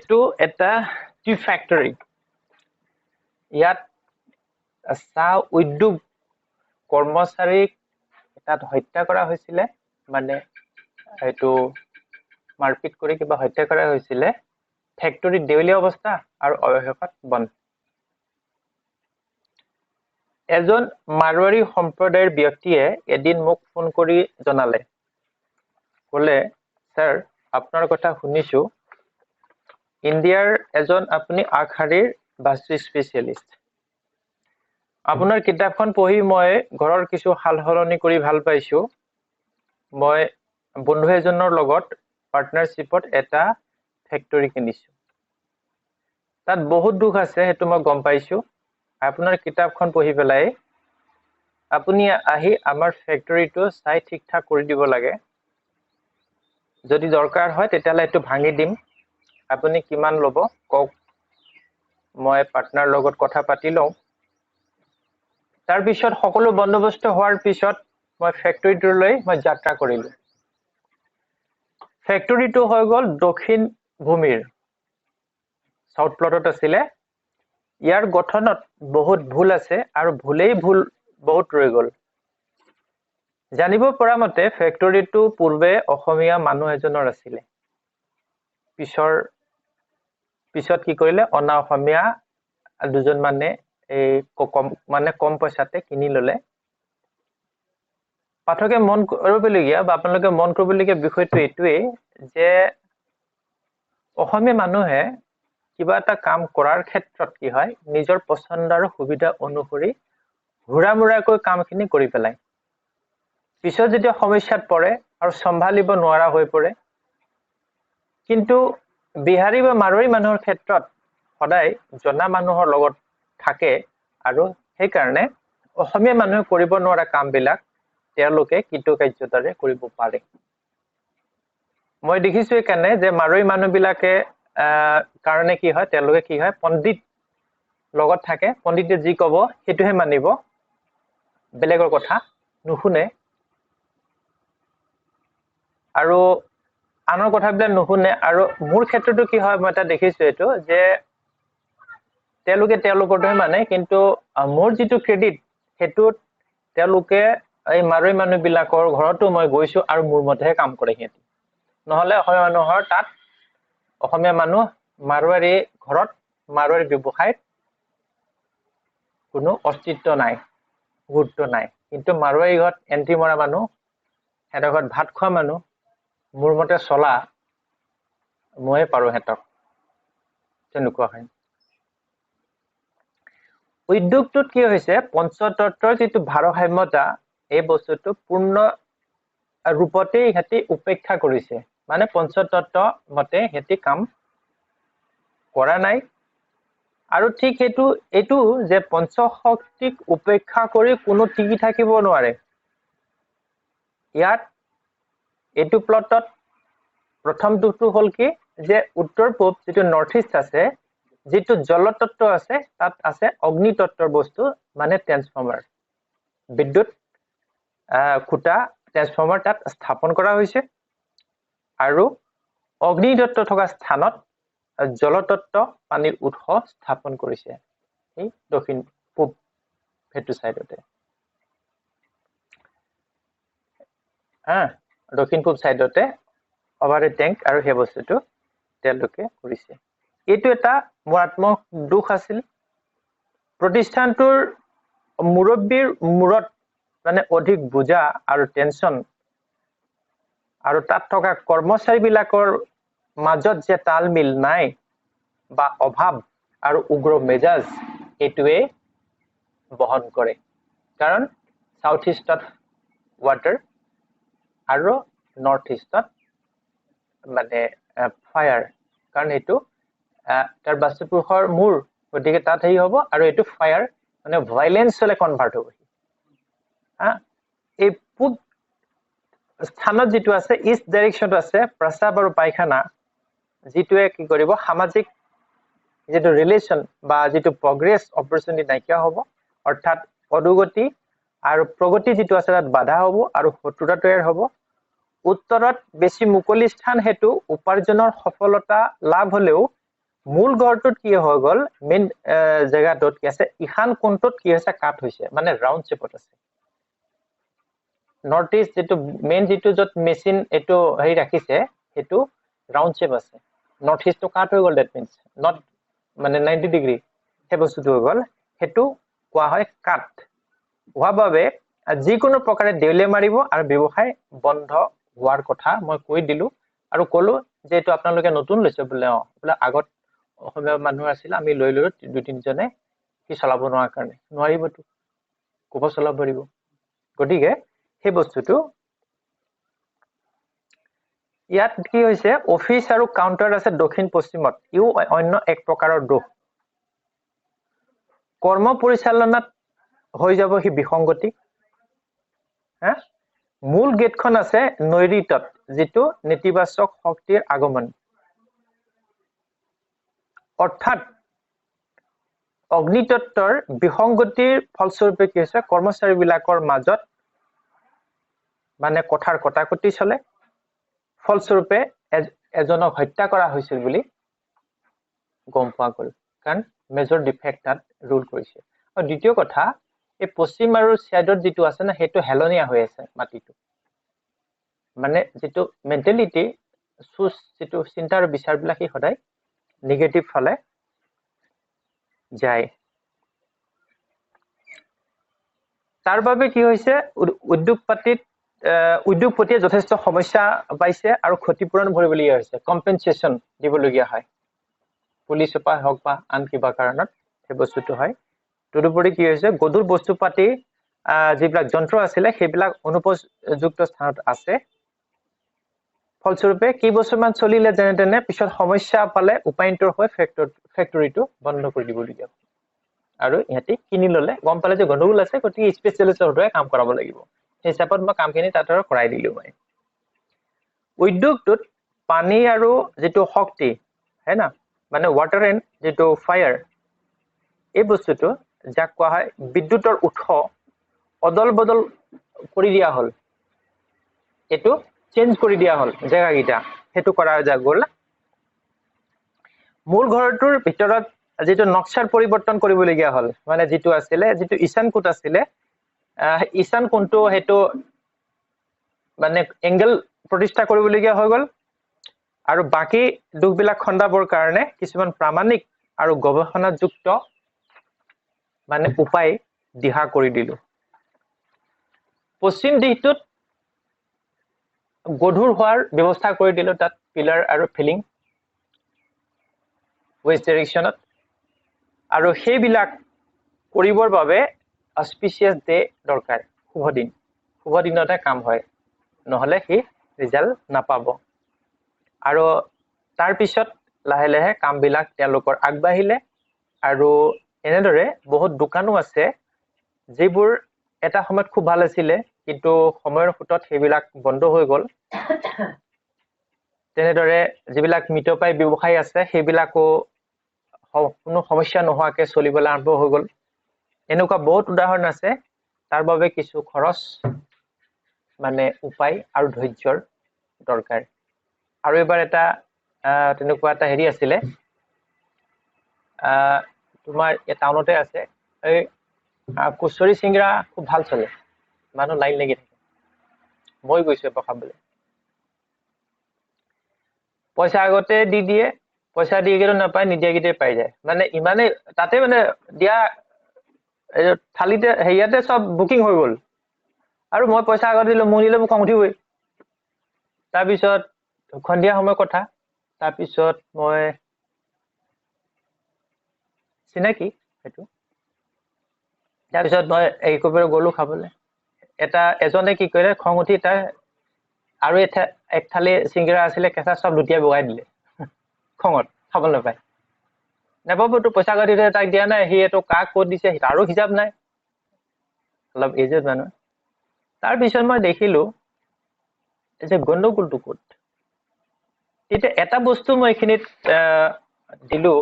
এইটো এটা T factory ইয়াত চাহ উদ্যোগ কৰ্মচাৰীক তাত হত্যা কৰা হৈছিলে মানে এইটো মাৰপিট কৰি কিবা হত্যা কৰা হৈছিলে ফ্যাক্টৰি দেউলীয়া অৱস্থা আৰু অৱশেষত বন্ধ এজন মাৰৱাৰী সম্প্ৰদায়ৰ ব্যক্তিয়ে এদিন মোক ফোন কৰি জনালে ক'লে স্যাৰ আপোনাৰ কথা শুনিছো ইণ্ডিয়াৰ এজন আপুনি আগশাৰীৰ বাস্তু স্পেচিয়েলিষ্ট আপোনাৰ কিতাপখন পঢ়ি মই ঘৰৰ কিছু হালহলনি কৰি ভাল পাইছো মই বন্ধু এজনৰ লগত পাৰ্টনাৰশ্বিপত এটা ফ্যাক্টৰি কিনিছো তাত বহুত দুখ আছে হেতু মই গম পাইছো আপোনাৰ কিতাপখন পঢ়ি পেলাই আপুনি আহি আমাৰ ফ্যাক্টৰিটো চাই ঠিক ঠাক কৰি দিব লাগে যদি দৰকাৰ হয় তেতিয়ালে এটো ভাঙি দিম আপুনি কিমান লব কক মই পাৰ্টনাৰ লগত কথা পাতি লওঁ তাৰ পিছত সকলো বন্দবস্ত হোৱাৰ পিছত মই ফ্যাক্টৰিটোলৈ মই যাত্ৰা কৰিলো ফ্যাক্টৰিটো হৈ গল দক্ষিণ ভূমিৰ সাউথ প্লটত আছিলে ইয়াৰ গঠনত বহুত ভুল আছে আৰু ভুলেই ভুল বহুত ৰৈ গল জানিব পৰা মতে ফ্যাক্টৰিটো পূৰ্বে অসমীয়া মানুহ এজনৰ আছিলে পিছত কি কৰিলে অনা অসমীয়া দুজন মানে এই কম পইচাতে কিনি ললে পাঠকে মন কৰিবলগীয়া বা আপোনালোকে মন কৰিবলগীয়া বিষয়টো এইটোৱেই যে অসমীয়া মানুহে কিবা এটা কাম কৰাৰ ক্ষেত্ৰত কি হয় নিজৰ পছন্দ আৰু সুবিধা অনুসৰি ঘুৰামুৰাকৈ কামখিনি কৰি পেলাই পিছত যেতিয়া সমস্যাত পৰে আৰু সম্ভালিব নোৱাৰা হৈ পৰে কিন্তু বিহাৰী বা মাৰোৱাৰী মানুহৰ ক্ষেত্ৰত সদায় জনা মানুহৰ লগত থাকে আৰু সেই কাৰণে অসমীয়া মানুহে কৰিব নোৱাৰা কামবিলাক তেওঁলোকে কৃতকাৰ্যতাৰে কৰিব পাৰে মই দেখিছো একাৰণে যে মাৰোৱাৰী মানুহবিলাকে কাৰণে কি হয় তেওঁলোকে কি হয় পণ্ডিত লগত থাকে পণ্ডিতে যি কব হেতুহে মানিব বেলেগৰ কথা নুশুনে আৰু আনৰ কথাবিলাক নুশুনে আৰু মোৰ ক্ষেত্ৰতো কি হয় মই এটা দেখিছো এটো যে তেওঁলোকে তেওঁলোকৰটোহে মানে কিন্তু মোৰ যিটো ক্ৰেডিট হেতুত তেওঁলোকে এই মাৰোৱাৰী মানুহবিলাকৰ ঘৰতো মই গৈছো আৰু মোৰ মতেহে কাম কৰে হেতি নহলে অসমীয়া মানুহৰ তাত অসমীয়া মানুহ মাৰোৱাৰী ঘৰত মাৰোৱাৰী ব্যৱসায়ত কোনো অস্তিত্ব নাই গুৰুত্ব নাই কিন্তু মাৰোৱাৰী ঘৰত এন্ট্ৰি মৰা মানুহ হেতৰ ঘৰত ভাত খোৱা মানুহ মোৰ মতে চলা মই পাৰো হেতক তেনেকুৱা হয় উদ্যোগটোত কি হৈছে পঞ্চতত্বৰ যিটো ভাৰসাম্যতা এই বস্তুটো পূৰ্ণ ৰূপতে হেতি উপেক্ষা কৰিছে মানে পঞ্চতত্ব মতে হেতি কাম কৰা নাই আৰু ঠিক এইটো যে পঞ্চশক্তিক উপেক্ষা কৰি কোনো টিকি থাকিব নোৱাৰে ইয়াত এইটো প্লটত প্ৰথম দুটো হল কি যে উত্তৰ পূব যিটো নৰ্থ ইষ্ট আছে যিটো জলতত্ত্ব আছে তাত আছে অগ্নি তত্ত্বৰ বস্তু মানে ট্ৰান্সফৰ্মাৰ বিদ্যুৎ খুঁটা ট্ৰান্সফৰ্মাৰ তাত স্থাপন কৰা হৈছে আৰু অগ্নি তত্ত্ব থকা স্থানত জলতত্ত্ব পানীৰ উৎস স্থাপন কৰিছে এই দক্ষিণ পূব হেতু সাইডতে দক্ষিণ পূব সাইডতে অভাৰে ট্যাঙ্ক আৰু সেই বস্তুটো তেওঁলোকে কৰিছে এইটো এটা মাৰাত্মক দুখ আছিল প্ৰতিষ্ঠানটোৰ মুৰব্বীৰ মূৰত মানে অধিক বুজা আৰু টেনচন আৰু তাত থকা কৰ্মচাৰীবিলাকৰ মাজত যে তালমিল নাই বা অভাৱ আৰু উগ্ৰ মেজাজ এইটোৱে বহন কৰে কাৰণ সাউথ ইষ্টত ওয়াটাৰ আৰু নৰ্থ ইষ্টত মানে ফায়াৰ কাৰণ এইটো তাৰ বাস্তুপুৰুষৰ মূৰ গতিকে তাত হেৰি হ'ব আৰু এইটো ফায়াৰ মানে ভাইলেন্সলৈ কনভাৰ্ট হ'ব এই পূব স্থানত যিটো আছে ইষ্ট ডাইৰেকশ্যনত আছে প্ৰস্ৰাৱ আৰু পায়খানা যিটোৱে কি কৰিব সামাজিক যেটো ৰিলেশন বা যেটো প্ৰগ্ৰেছ অপৰচুনিটি নাইকিয়া হ'ব অৰ্থাৎ অদুগতি আৰু প্ৰগতি যেটো আছে তাত বাধা হ'ব আৰু শত্ৰুতা তৈয়াৰ হ'ব উত্তৰত বেছি মুকলি স্থান হেতু উপাৰ্জনৰ সফলতা লাভ হলেও মূল ঘৰটোত কি হৈ গল মেইন জায়গাটোত কি আছে ইখান কোণটোত কি হৈছে কাট হৈছে মানে ৰাউন্ড শেপত আছে নৰ্থ ইষ্ট যেটো মেইন যেটো যত মেচিন এটো হেৰি ৰাখিছে হেতু ৰাউন্ড শেপ আছে নৰ্থ ইষ্টটো কাট হৈ গল দ্যাট মিন্স নট মানে 90 ডিগ্ৰী হে বস্তুটো হৈ গল হেতু কোৱা হয় কাট হোৱা বাবে যিকোনো প্ৰকাৰে দেউলে মাৰিব আৰু ব্যৱসায় বন্ধ হোৱাৰ কথা মই কৈ দিলো আৰু কলো যে এটো আপোনালোকে নতুন লৈছে বোলে বোলে আগত অসমীয়া মানুহ আছিল আমি লৈ ললো দুই তিনজনে কি চলাব নোৱাৰা কাৰণে নোৱাৰিবতো কোব চলাব পাৰিব গতিকে সেই বস্তুটো ইয়াত কি হৈছে অফিস আৰু কাউন্টাৰ আছে দক্ষিণ পশ্চিমত ইও অন্য এক প্ৰকাৰৰ দোষ কৰ্ম পৰিচালনাত হৈ যাব হি বিসংগতি মূল গেটখন আছে নৈৰিতত যেটো নেতিবাচক শক্তিৰ আগমন অৰ্থাৎ অগ্নিতত্ত্বৰ বিসংগতিৰ ফলস্বৰূপে কি হৈছে কৰ্মচাৰীবিলাকৰ মাজত মানে কথাৰ কটাকটি চলে ফলস্বৰূপে এজনক হত্যা কৰা হৈছিল বুলি গম পোৱা গ'ল কাৰণ মেজৰ ডিফেক্ট তাত ৰুল কৰিছে আৰু দ্বিতীয় কথা এই পশ্চিম আৰু সাইডত যেটো আছে না হেতু হেলনিয়া হৈ আছে মাটিটো মানে যেটো মেন্টালিটি সুচ যেটো চিন্তাৰ বিচাৰবিলাক কি সদায় নেগেটিভ ফালে যায় তাৰ বাবে কি হৈছে উদ্যোগপতিয়ে যথেষ্ট সমস্যা পাইছে আৰু ক্ষতিপূৰণ ভৰিবলগীয়া হৈছে কম্পেনসেশন দিবলগীয়া হয় পুলিচৰ পৰা হওক বা আন কিবা কাৰণত সেই বস্তুটো হয় তদুপৰি কি হৈছে গধুৰ বস্তুপাতি যিবিলাক যন্ত্ৰ আছিল সেইবিলাক অনুপযুক্ত স্থানত আছে ফলস্বৰূপে কি বছৰমান চলিলে যেনে তেনে পিছত সমস্যা পালে উপায়ন্তৰ হৈ ফেক্টৰীটো বন্ধ কৰি দিবলগীয়া আৰু ইহঁতে কিনি ললে গম পালে যে গণ্ডগোল আছে গতিকে স্পেচিয়েলিষ্টৰ হয়ে কাম কৰাব লাগিব সেই হিচাপত মই কামখিনি তাত কৰাই দিলো মই উদ্যোগটোত পানী আৰু যেটো শক্তি হয় না মানে ওয়াটাৰ এন্ড যেটো ফায়াৰ এই বস্তুটো যাক কোৱা হয় বিদ্যুতৰ উৎস অদল বদল কৰি দিয়া হল এটো চেঞ্জ কৰি দিয়া হল জায়গা গিটা হেতু কৰা যা গল মূল ঘৰটোৰ ভিতৰত যেটো নক্সাৰ পৰিৱৰ্তন কৰিবলগীয়া হল মানে যেটো আছিল যেটো ঈশান কোট আছিল ঈশান কোণটো হেতু মানে এংগেল প্ৰতিষ্ঠা কৰিবলগীয়া হৈ গল আৰু বাকি দুখবিলাক খণ্ডাবৰ কাৰণে কিছুমান প্ৰামাণিক আৰু গৱেষণাযুক্ত মানে উপায় দিহা কৰি দিলো পশ্চিম দিশটোত গধুৰ হোৱাৰ ব্যৱস্থা কৰি দিলো তাত পিলাৰ আৰু ফিলিং ৱেষ্ট ডাইৰেকচনত আৰু সেইবিলাক কৰিবৰ বাবে অস্পিচিয়াছ ডে দৰকাৰ শুভ দিনতে কাম হয় নহলে হি ৰিজাল্ট নাপাব আৰু তাৰ পিছত লাহে লাহে কামবিলাক তেওঁলোকৰ আগবাঢ়িলে আৰু এনেদৰে বহুত দোকানো আছে যিবোৰ এটা সময়ত খুব ভাল আছিল কিন্তু সময়ৰ ফুটত সেইবিলাক বন্ধ হৈ গল তেনেদৰে যিবিলাক মিতপাই ব্যৱসায় আছে সেইবিলাকো কোনো সমস্যা নোহোৱাকে চলিবলৈ আৰম্ভ হৈ গল এনেকুৱা বহুত উদাহৰণ আছে তাৰ বাবে কিছু খৰচ মানে উপায় আৰু ধৈৰ্যৰ দৰকাৰ আৰু এবাৰ এটা তেনেকুৱা এটা হেৰি আছিল তোমাৰ এই টাউনতে আছে এই কুচৰি সিংৰা খুব ভাল চলে মানুহ লাইন লাগি থাকে মই গৈছো খাবলৈ পইচা আগতে দি দিয়ে পইচা দিয়ে কিন্তু নাপায় নিদিয়াকিতে পাই যায় মানে ইমানে তাতে মানে দিয়া থালিতে হেয়াতে সব বুকিং হৈ গল আৰু মই পইচা আগতে দিলো মোৰ দিলে মোক খং উঠিবই তাৰ পিছত খন্দিয়া সময় কথা তাৰ পিছত মই চিনাকি হেতু তাৰ পিছত মই এই কবিৰ গলো খাবলৈ এটা এজনে কি কৰিলে খং উঠি তাৰ আৰু এক থালি সিংৰা আছিল কেঁচা সব লুটিয়াই বগাই দিলে খঙত খাব নাপায় নেপাবতো পইচা কাটি তাক দিয়া নাই সি এটো কাক ক'ত দিছে তাৰো হিচাপ নাই অলপ এজেড মানুহ তাৰ পিছত মই দেখিলো যে গণ্ডগোলটো ক'ত তেতিয়া এটা বস্তু মই এখিনিত দিলো